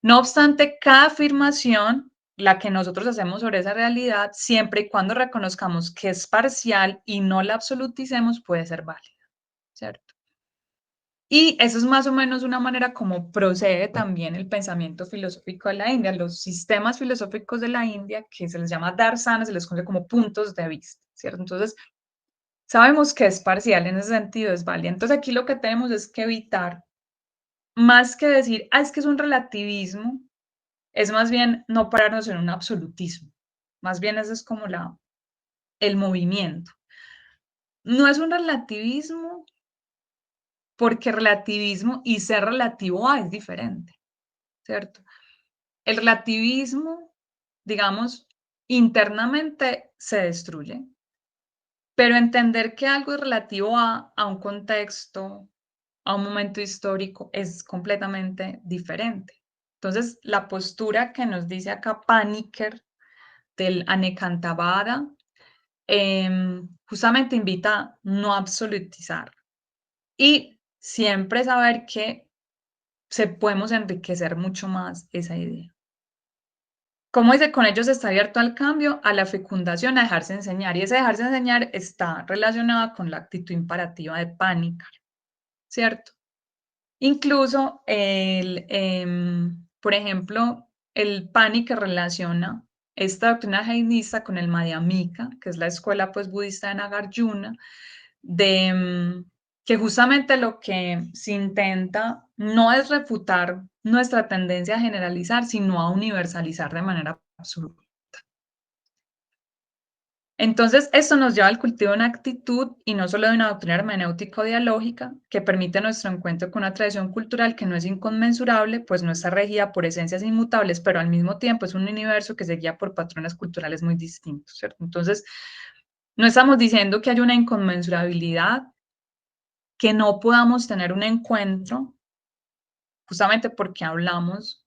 No obstante, cada afirmación, la que nosotros hacemos sobre esa realidad, siempre y cuando reconozcamos que es parcial y no la absoluticemos, puede ser válida, ¿cierto? Y eso es más o menos una manera como procede también el pensamiento filosófico de la India. Los sistemas filosóficos de la India, que se les llama darsanas, se les conoce como puntos de vista, ¿cierto? Entonces, sabemos que es parcial, en ese sentido es válida. Entonces, aquí lo que tenemos es que evitar, más que decir, es que es un relativismo, es más bien no pararnos en un absolutismo. Más bien ese es como el movimiento. No es un relativismo porque relativismo y ser relativo a es diferente, ¿cierto? El relativismo, digamos, internamente se destruye, pero entender que algo es relativo a un contexto, a un momento histórico, es completamente diferente. Entonces, la postura que nos dice acá Paniker del Anekantavada, justamente invita a no absolutizar y siempre saber que se podemos enriquecer mucho más esa idea. Como dice, con ellos está abierto al cambio, a la fecundación, a dejarse enseñar. Y ese dejarse enseñar está relacionado con la actitud imperativa de Pánica, ¿cierto? Incluso, por ejemplo, el Pánica relaciona esta doctrina jainista con el Madhyamika, que es la escuela pues, budista de Nagarjuna, que justamente lo que se intenta no es refutar nuestra tendencia a generalizar, sino a universalizar de manera absoluta. Entonces, esto nos lleva al cultivo de una actitud y no solo de una doctrina hermenéutico-dialógica que permite nuestro encuentro con una tradición cultural que no es inconmensurable, pues no está regida por esencias inmutables, pero al mismo tiempo es un universo que se guía por patrones culturales muy distintos, ¿cierto? Entonces, no estamos diciendo que haya una inconmensurabilidad, que no podamos tener un encuentro, justamente porque hablamos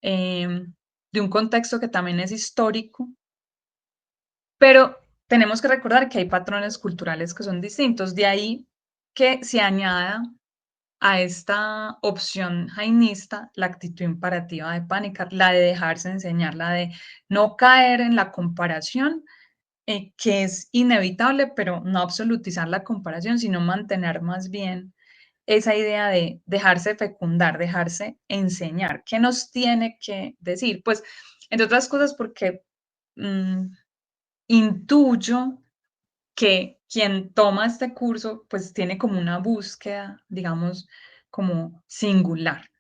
de un contexto que también es histórico, pero tenemos que recordar que hay patrones culturales que son distintos. De ahí que se añada a esta opción jainista la actitud imperativa de Pánica, la de dejarse enseñar, la de no caer en la comparación, que es inevitable, pero no absolutizar la comparación, sino mantener más bien esa idea de dejarse fecundar, dejarse enseñar. ¿Qué nos tiene que decir? Pues, entre otras cosas, porque mm, intuyo que quien toma este curso, pues tiene como una búsqueda, digamos, como singular.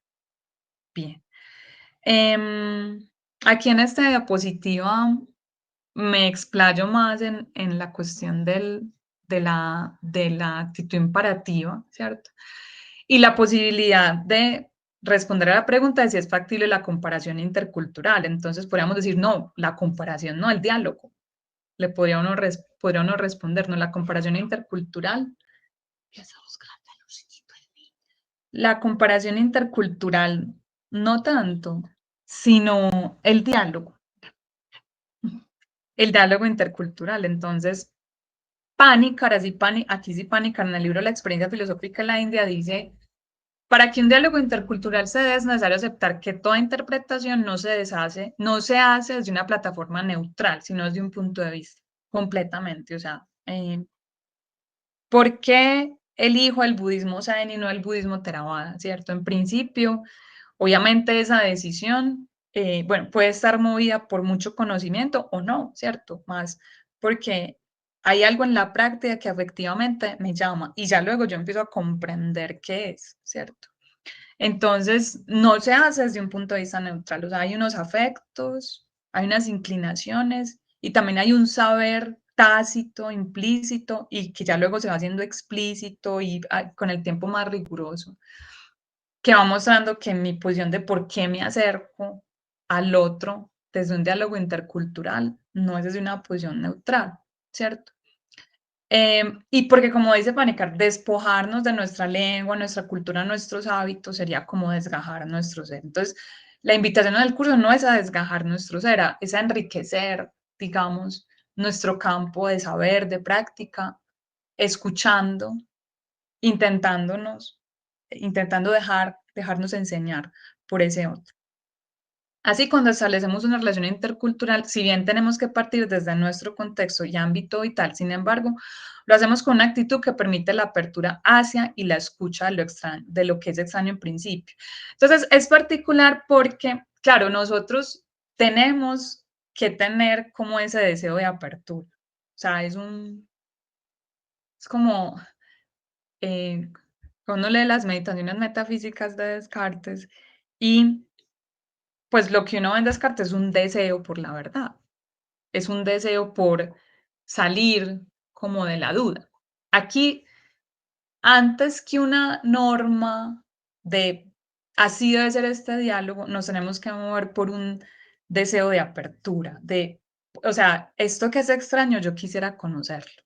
Bien. Aquí en esta diapositiva me explayo más en la cuestión de la actitud imperativa, ¿cierto? Y la posibilidad de responder a la pregunta de si es factible la comparación intercultural. Entonces, podríamos decir, no, la comparación, no, el diálogo. Le podría uno responder, no, la comparación intercultural. La comparación intercultural, no tanto, sino el diálogo intercultural. Entonces, Panikkar, aquí sí Panikkar, en el libro La experiencia filosófica de la India, dice, para que un diálogo intercultural se dé, es necesario aceptar que toda interpretación no se hace desde una plataforma neutral, sino desde un punto de vista, completamente. O sea, ¿por qué elijo el budismo Zen y no el budismo Theravada? ¿Cierto? En principio, obviamente esa decisión, bueno, puede estar movida por mucho conocimiento o no, ¿cierto? Más porque hay algo en la práctica que efectivamente me llama y ya luego yo empiezo a comprender qué es, ¿cierto? Entonces, no se hace desde un punto de vista neutral, o sea, hay unos afectos, hay unas inclinaciones y también hay un saber tácito, implícito y que ya luego se va haciendo explícito y con el tiempo más riguroso, que va mostrando que mi posición de por qué me acerco al otro desde un diálogo intercultural no es desde una posición neutral, ¿cierto? Y porque como dice Panecar, despojarnos de nuestra lengua, nuestra cultura, nuestros hábitos sería como desgajar nuestro ser. Entonces, la invitación del curso no es a desgajar nuestro ser, es a enriquecer, digamos, nuestro campo de saber, de práctica, escuchando, intentando dejar dejarnos enseñar por ese otro. Así, cuando establecemos una relación intercultural, si bien tenemos que partir desde nuestro contexto y ámbito vital, sin embargo, lo hacemos con una actitud que permite la apertura hacia y la escucha de lo extraño, de lo que es extraño en principio. Entonces, es particular porque, claro, nosotros tenemos que tener como ese deseo de apertura. O sea, es como, eh, cuando lee las meditaciones metafísicas de Descartes y pues lo que uno ve en Descartes es un deseo por la verdad. Es un deseo por salir como de la duda. Aquí, antes que una norma de así debe ser este diálogo, nos tenemos que mover por un deseo de apertura, de, o sea, esto que es extraño, yo quisiera conocerlo,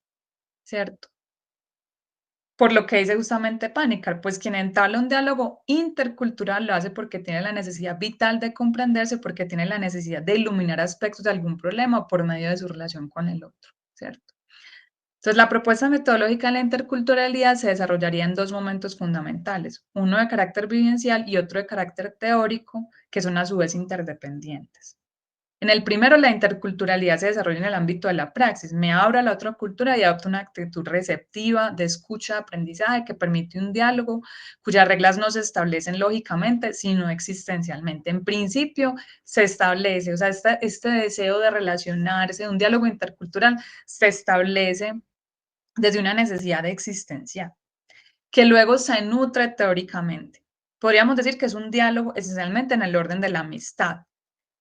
¿cierto? Por lo que dice justamente Panikkar, pues quien entabla un diálogo intercultural lo hace porque tiene la necesidad vital de comprenderse, porque tiene la necesidad de iluminar aspectos de algún problema por medio de su relación con el otro, ¿cierto? Entonces, la propuesta metodológica de la interculturalidad se desarrollaría en dos momentos fundamentales, uno de carácter vivencial y otro de carácter teórico, que son a su vez interdependientes. En el primero, la interculturalidad se desarrolla en el ámbito de la praxis. Me abro a la otra cultura y adopto una actitud receptiva, de escucha, de aprendizaje, que permite un diálogo cuyas reglas no se establecen lógicamente, sino existencialmente. En principio, se establece, o sea, este deseo de relacionarse, de un diálogo intercultural, se establece desde una necesidad existencial, que luego se nutre teóricamente. Podríamos decir que es un diálogo esencialmente en el orden de la amistad.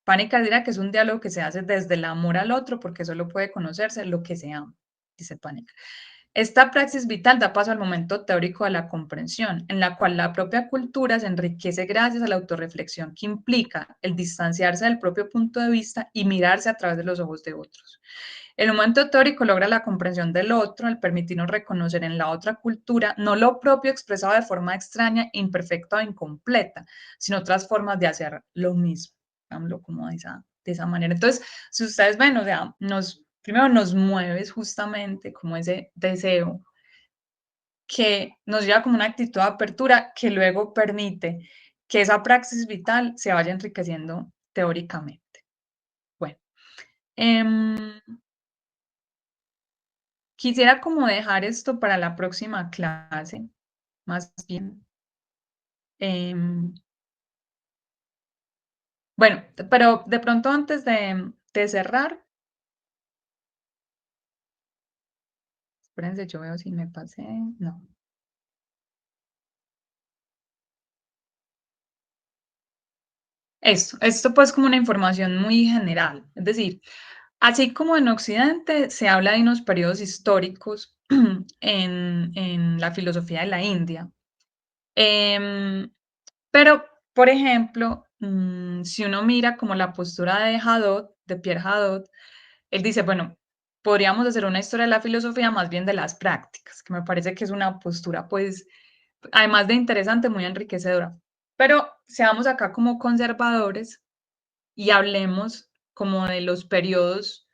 Pánica dirá que es un diálogo que se hace desde el amor al otro, porque solo puede conocerse lo que se ama, dice Pánica. Esta praxis vital da paso al momento teórico de la comprensión, en la cual la propia cultura se enriquece gracias a la autorreflexión que implica el distanciarse del propio punto de vista y mirarse a través de los ojos de otros. El momento teórico logra la comprensión del otro al permitirnos reconocer en la otra cultura no lo propio expresado de forma extraña, imperfecta o incompleta, sino otras formas de hacer lo mismo, digámoslo como de esa manera. Entonces, si ustedes ven, o sea, primero nos mueve justamente como ese deseo que nos lleva como una actitud de apertura que luego permite que esa praxis vital se vaya enriqueciendo teóricamente. Bueno, em, quisiera como dejar esto para la próxima clase, más bien. Em, bueno, pero de pronto antes de cerrar, espérense, yo veo si me pasé. No. Esto pues como una información muy general. Es decir, así como en Occidente se habla de unos periodos históricos en la filosofía de la India. Em, pero, por ejemplo, si uno mira como la postura de Hadot, de Pierre Hadot, él dice, bueno, podríamos hacer una historia de la filosofía más bien de las prácticas, que me parece que es una postura, pues, además de interesante, muy enriquecedora. Pero seamos acá como conservadores y hablemos como de los periodos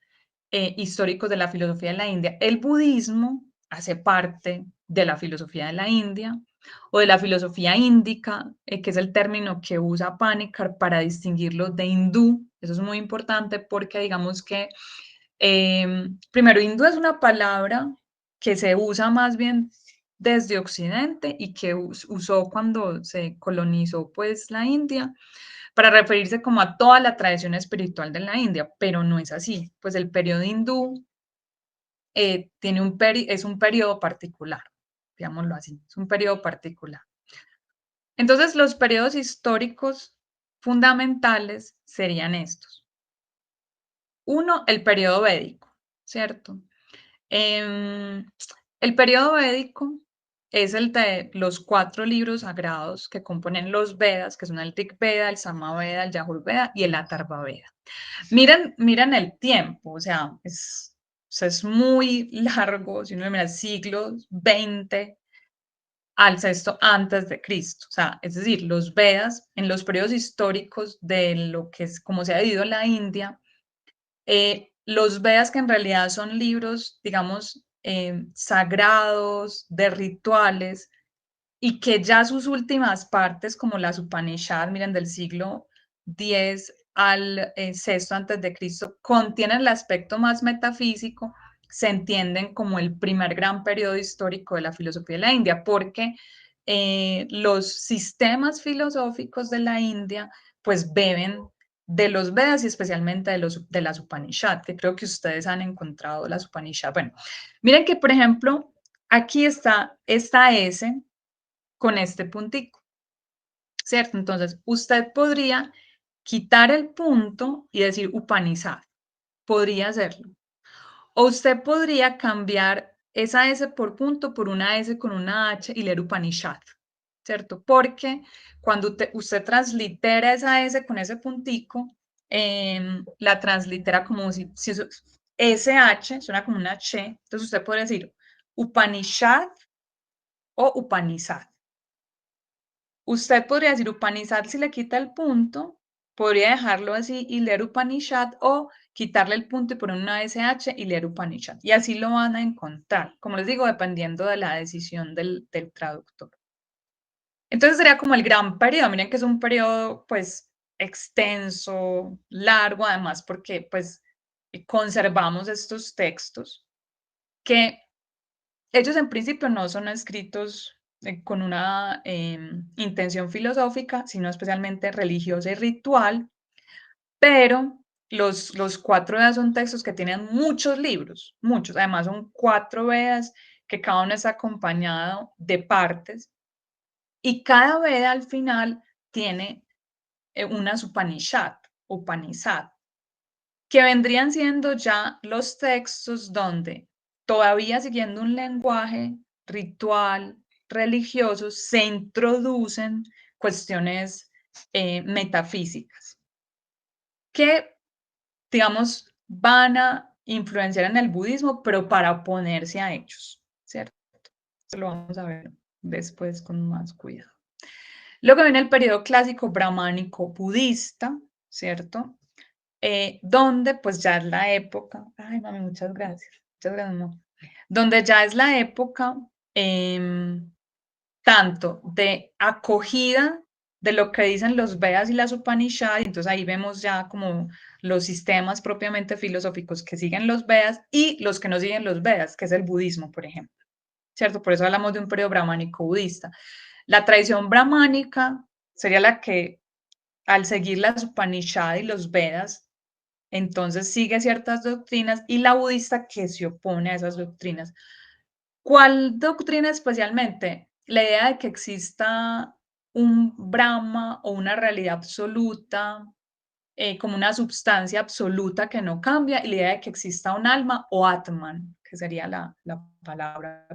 históricos de la filosofía de la India. El budismo hace parte de la filosofía de la India o de la filosofía índica, que es el término que usa Panikkar para distinguirlo de hindú. Eso es muy importante porque digamos que, primero, hindú es una palabra que se usa más bien desde Occidente y que usó cuando se colonizó pues la India para referirse como a toda la tradición espiritual de la India, pero no es así, pues el periodo hindú tiene es un periodo particular, digámoslo así, es un periodo particular. Entonces, los periodos históricos fundamentales serían estos. Uno, el periodo védico, ¿cierto? Em, el periodo védico es el de los 4 libros sagrados que componen los Vedas, que son el Rig Veda, el Samaveda, el Yajurveda y el Atharvaveda. Miren el tiempo, o sea, es muy largo, si uno mira siglos XX al sexto antes de Cristo. O sea, es decir, los Vedas en los periodos históricos de lo que es como se ha dividido la India, los Vedas que en realidad son libros, digamos, sagrados, de rituales, y que ya sus últimas partes, como las Upanishads, miren, del siglo X al sexto antes de Cristo, contienen el aspecto más metafísico, se entienden como el primer gran periodo histórico de la filosofía de la India, porque los sistemas filosóficos de la India pues beben de los Vedas y especialmente de las Upanishads, que creo que ustedes han encontrado las Upanishads. Bueno, miren que, por ejemplo, aquí está esta S con este puntico, ¿cierto? Entonces, usted podría quitar el punto y decir Upanishad, podría hacerlo. O usted podría cambiar esa S por punto por una S con una H y leer Upanishad, ¿cierto? Porque cuando usted translitera esa S con ese puntico, la translitera como si SH suena como una H, entonces usted podría decir Upanishad o Upanishad. Usted podría decir Upanishad si le quita el punto, podría dejarlo así y leer Upanishad o quitarle el punto y poner una SH y leer Upanishad. Y así lo van a encontrar, como les digo, dependiendo de la decisión del traductor. Entonces sería como el gran periodo. Miren que es un periodo pues extenso, largo, además porque pues conservamos estos textos que ellos en principio no son escritos con una intención filosófica, sino especialmente religiosa y ritual, pero los cuatro Vedas son textos que tienen muchos libros, muchos. Además son cuatro Vedas que cada uno está acompañado de partes y cada Veda al final tiene una Upanishad, que vendrían siendo ya los textos donde todavía siguiendo un lenguaje ritual, religioso, se introducen cuestiones metafísicas que, digamos, van a influenciar en el budismo, pero para oponerse a ellos, ¿cierto? Esto lo vamos a ver después con más cuidado. Luego viene el periodo clásico brahmánico budista, ¿cierto? Donde pues ya es la época, ay mami, muchas gracias, no, donde ya es la época tanto de acogida de lo que dicen los Vedas y las Upanishads, entonces ahí vemos ya como los sistemas propiamente filosóficos que siguen los Vedas y los que no siguen los Vedas, que es el budismo, por ejemplo, ¿cierto? Por eso hablamos de un periodo brahmánico budista. La tradición brahmánica sería la que, al seguir las Upanishads y los Vedas, entonces sigue ciertas doctrinas y la budista que se opone a esas doctrinas. ¿Cuál doctrina especialmente? La idea de que exista un Brahma o una realidad absoluta, como una substancia absoluta que no cambia, y la idea de que exista un alma o Atman, que sería la palabra.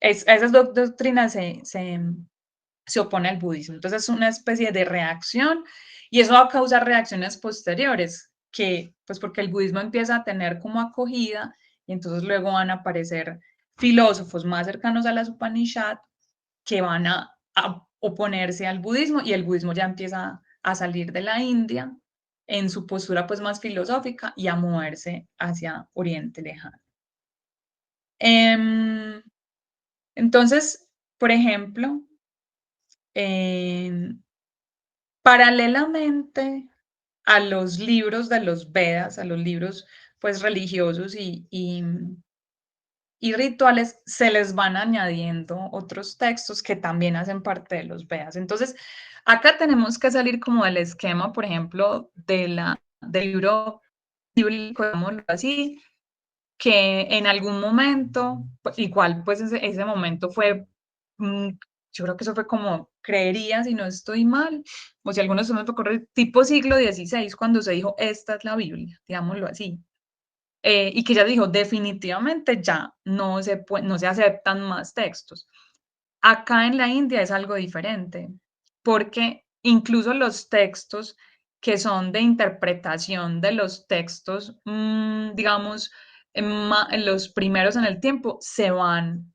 Esas dos doctrinas se opone al budismo. Entonces es una especie de reacción y eso va a causar reacciones posteriores, que pues porque el budismo empieza a tener como acogida y entonces luego van a aparecer filósofos más cercanos a las Upanishads que van a oponerse al budismo y el budismo ya empieza a salir de la India en su postura pues más filosófica y a moverse hacia Oriente Lejano. Entonces, por ejemplo, eh, paralelamente a los libros de los Vedas, a los libros pues religiosos y rituales, se les van añadiendo otros textos que también hacen parte de los Vedas. Entonces, acá tenemos que salir como del esquema, por ejemplo, del libro bíblico, digámoslo así, que en algún momento, igual pues ese momento fue, yo creo que eso fue como, creería, si no estoy mal, o si algunos me correr, tipo siglo XVI, cuando se dijo, esta es la Biblia, digámoslo así. Y que ya dijo, definitivamente ya no se aceptan más textos. Acá en la India es algo diferente, porque incluso los textos que son de interpretación de los textos, digamos, en los primeros en el tiempo, se van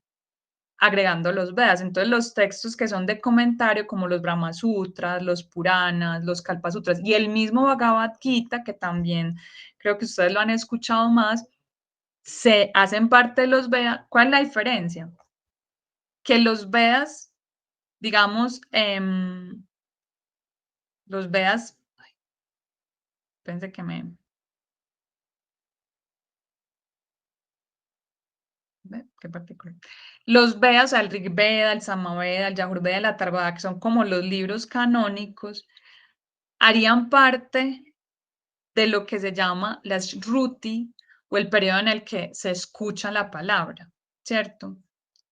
agregando los Vedas. Entonces, los textos que son de comentario, como los Brahma Sutras, los Puranas, los Kalpa Sutras y el mismo Bhagavad Gita, que también creo que ustedes lo han escuchado más, se hacen parte de los Vedas. ¿Cuál es la diferencia? Que los Vedas Digamos, los Vedas, pensé que me, ve, qué particular. Los Vedas, o sea, el Rig Veda, el Samaveda, el Yajurveda, el Atharvaveda, que son como los libros canónicos, harían parte de lo que se llama la Shruti, o el periodo en el que se escucha la palabra, ¿cierto?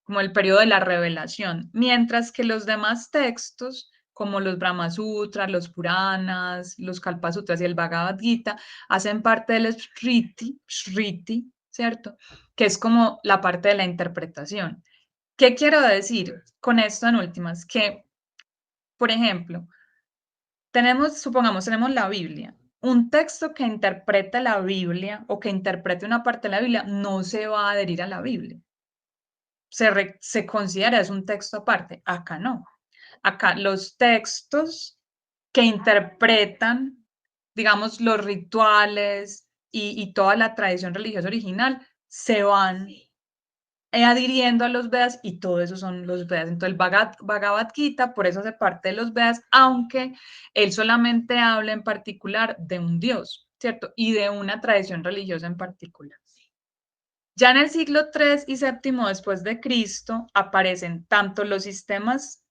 Como el periodo de la revelación, mientras que los demás textos, como los Brahma Sutras, los Puranas, los Kalpa Sutras y el Bhagavad Gita, hacen parte del Shriti, ¿cierto? Que es como la parte de la interpretación. ¿Qué quiero decir con esto en últimas? Que, por ejemplo, supongamos, tenemos la Biblia. Un texto que interpreta la Biblia o que interprete una parte de la Biblia no se va a adherir a la Biblia. Se considera es un texto aparte. Acá no. Acá los textos que interpretan, digamos, los rituales y toda la tradición religiosa original se van adhiriendo a los Vedas y todo eso son los Vedas. Entonces, el Bhagavad Gita, por eso hace parte de los Vedas, aunque él solamente habla en particular de un Dios, ¿cierto? Y de una tradición religiosa en particular. Ya en el siglo III y VII después de Cristo aparecen tanto los sistemas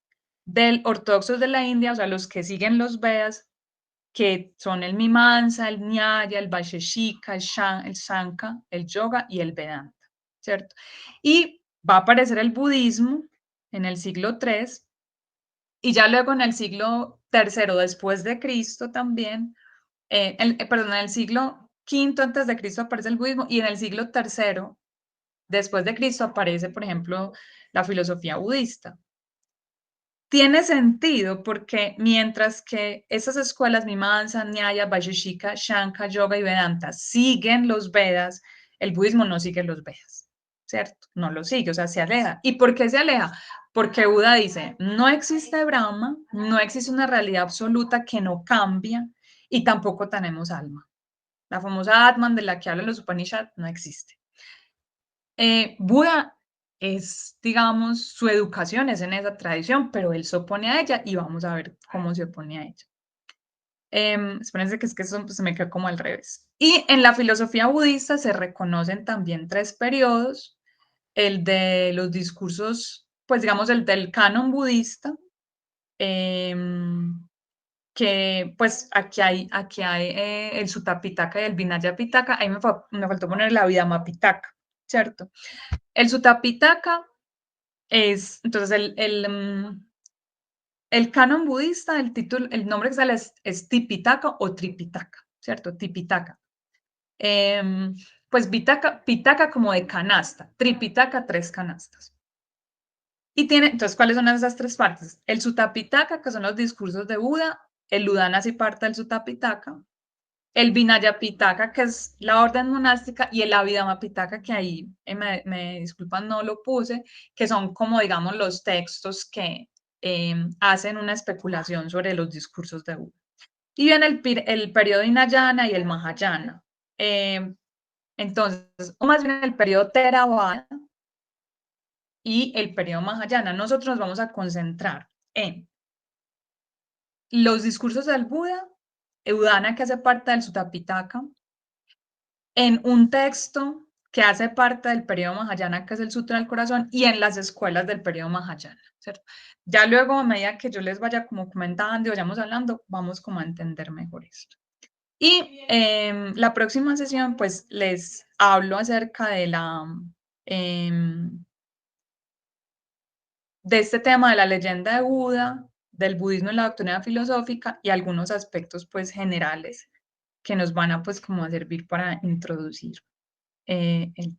del ortodoxos de la India, o sea, los que siguen los Vedas, que son el Mimamsa, el Nyaya, el Vaisheshika, el Sankhya, el Yoga y el Vedanta, ¿cierto? Y va a aparecer el budismo en el siglo III y ya luego en el siglo III después de Cristo también, perdón, en el siglo V antes de Cristo aparece el budismo y en el siglo III después de Cristo aparece, por ejemplo, la filosofía budista. Tiene sentido porque mientras que esas escuelas, Mimamsa, Nyaya, Vaisheshika, Shankar, Yoga y Vedanta, siguen los Vedas, el budismo no sigue los Vedas, ¿cierto? No lo sigue, o sea, se aleja. ¿Y por qué se aleja? Porque Buda dice, no existe Brahma, no existe una realidad absoluta que no cambia y tampoco tenemos alma. La famosa Atman de la que hablan los Upanishads no existe. Buda es, digamos, su educación es en esa tradición, pero él se opone a ella y vamos a ver cómo se opone a ella. Espérense que es que eso pues, se me quedó como al revés. Y en la filosofía budista se reconocen también tres periodos, el de los discursos, pues digamos el del canon budista, em, que pues aquí hay el Sutta Pitaka y el Vinaya Pitaka, ahí me faltó poner la Vidama Pitaka, ¿cierto? El Sutta Pitaka es, entonces, el canon budista, el nombre que sale es Tipitaka o Tripitaka, ¿cierto? Tipitaka. Pues Pitaka como de canasta, Tripitaka, tres canastas. Y tiene, entonces, ¿cuáles son esas tres partes? El Sutta Pitaka, que son los discursos de Buda, el Udana sí parte del Sutta Pitaka, el Vinaya Pitaka, que es la orden monástica, y el Abhidhamma Pitaka, que ahí me disculpan, no lo puse, que son como, digamos, los textos que hacen una especulación sobre los discursos de Buda. Y viene el periodo Hinayana y el Mahayana. Entonces, o más bien el periodo Theravada y el periodo Mahayana. Nosotros nos vamos a concentrar en los discursos del Buda, Udana, que hace parte del Sutta Pitaka, en un texto que hace parte del periodo Mahayana, que es el Sutra del Corazón, y en las escuelas del periodo Mahayana, ¿cierto? Ya luego, a medida que yo les vaya como comentando y vayamos hablando, vamos como a entender mejor esto. Y la próxima sesión, pues les hablo acerca em, de este tema de la leyenda de Buda, del budismo en la doctrina filosófica y algunos aspectos pues generales que nos van a pues como a servir para introducir el